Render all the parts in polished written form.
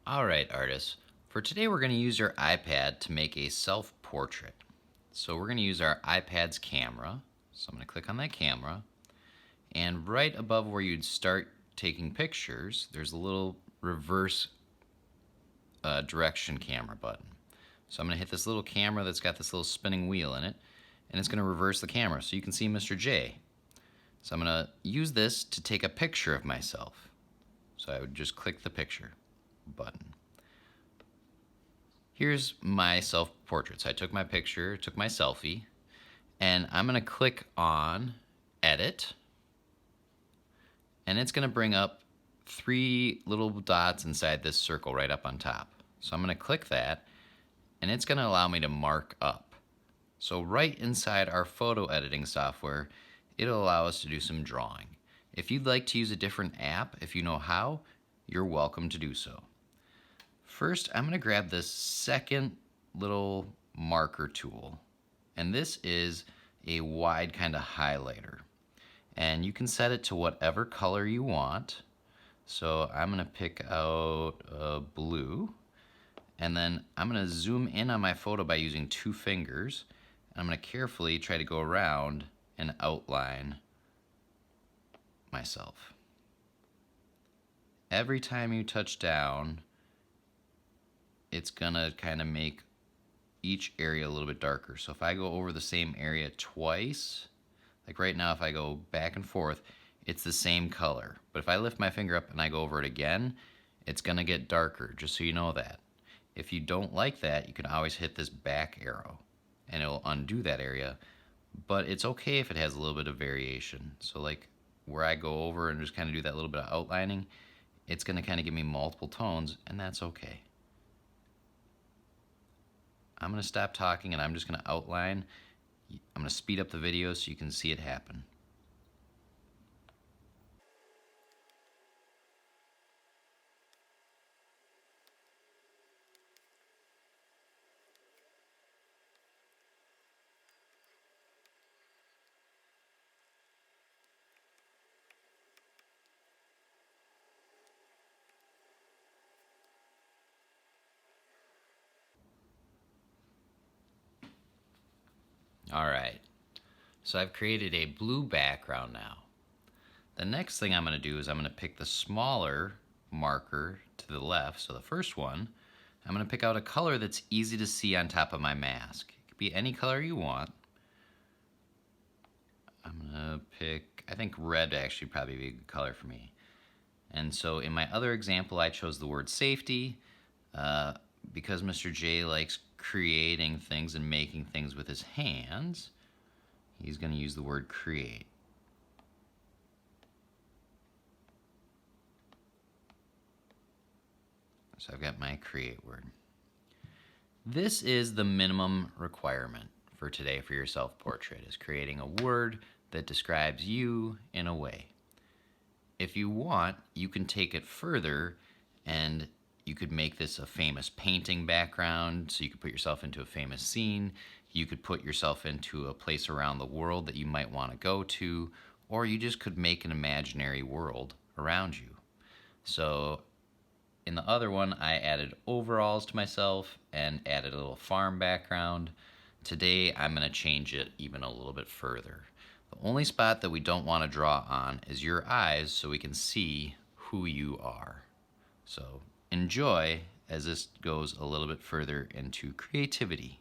Alright, artists. For today we're going to use your iPad to make a self-portrait. So we're going to use our iPad's camera. So I'm going to click on that camera. And right above where you'd start taking pictures, there's a little reverse direction camera button. So I'm going to hit this little camera that's got this little spinning wheel in it. And it's going to reverse the camera so you can see Mr. J. So I'm going to use this to take a picture of myself. So I would just click the picture button. Here's my self-portrait. So I took my picture, took my selfie, and I'm going to click on Edit, and it's going to bring up 3 little dots inside this circle right up on top. So I'm going to click that, and it's going to allow me to mark up. So right inside our photo editing software, it'll allow us to do some drawing. If you'd like to use a different app, if you know how, you're welcome to do so. First, I'm going to grab this second little marker tool, and this is a wide kind of highlighter, and you can set it to whatever color you want. So I'm going to pick out blue, and then I'm going to zoom in on my photo by using 2 fingers, and I'm going to carefully try to go around and outline myself. Every time you touch down, it's gonna kind of make each area a little bit darker. So if I go over the same area twice, like right now if I go back and forth, it's the same color. But if I lift my finger up and I go over it again, it's gonna get darker, just so you know that. If you don't like that, you can always hit this back arrow and it'll undo that area, but it's okay if it has a little bit of variation. So like where I go over and just kind of do that little bit of outlining, it's gonna kind of give me multiple tones, and that's okay. I'm going to stop talking and I'm just going to outline. I'm going to speed up the video so you can see it happen. Alright, so I've created a blue background now. The next thing I'm going to do is I'm going to pick the smaller marker to the left, so the first one, I'm going to pick out a color that's easy to see on top of my mask. It could be any color you want. I'm going to pick, I think red actually probably be a good color for me. And so in my other example, I chose the word safety because Mr. J likes creating things and making things with his hands. He's going to use the word create. So I've got my create word. This is the minimum requirement for today for your self-portrait, is creating a word that describes you in a way. If you want, you can take it further and you could make this a famous painting background, so you could put yourself into a famous scene. You could put yourself into a place around the world that you might want to go to, or you just could make an imaginary world around you. So in the other one, I added overalls to myself and added a little farm background. Today, I'm going to change it even a little bit further. The only spot that we don't want to draw on is your eyes, so we can see who you are. So enjoy as this goes a little bit further into creativity.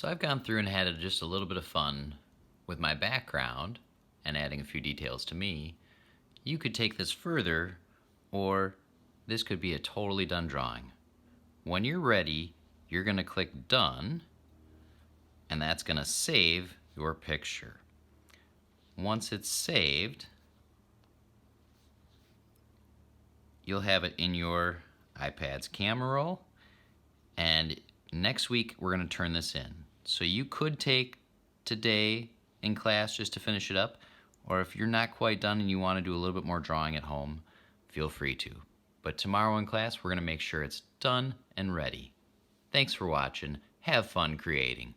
So I've gone through and had just a little bit of fun with my background and adding a few details to me. You could take this further, or this could be a totally done drawing. When you're ready, you're going to click Done, and that's going to save your picture. Once it's saved, you'll have it in your iPad's camera roll, and next week we're going to turn this in. So you could take today in class just to finish it up, or if you're not quite done and you want to do a little bit more drawing at home, feel free to. But tomorrow in class, we're going to make sure it's done and ready. Thanks for watching. Have fun creating.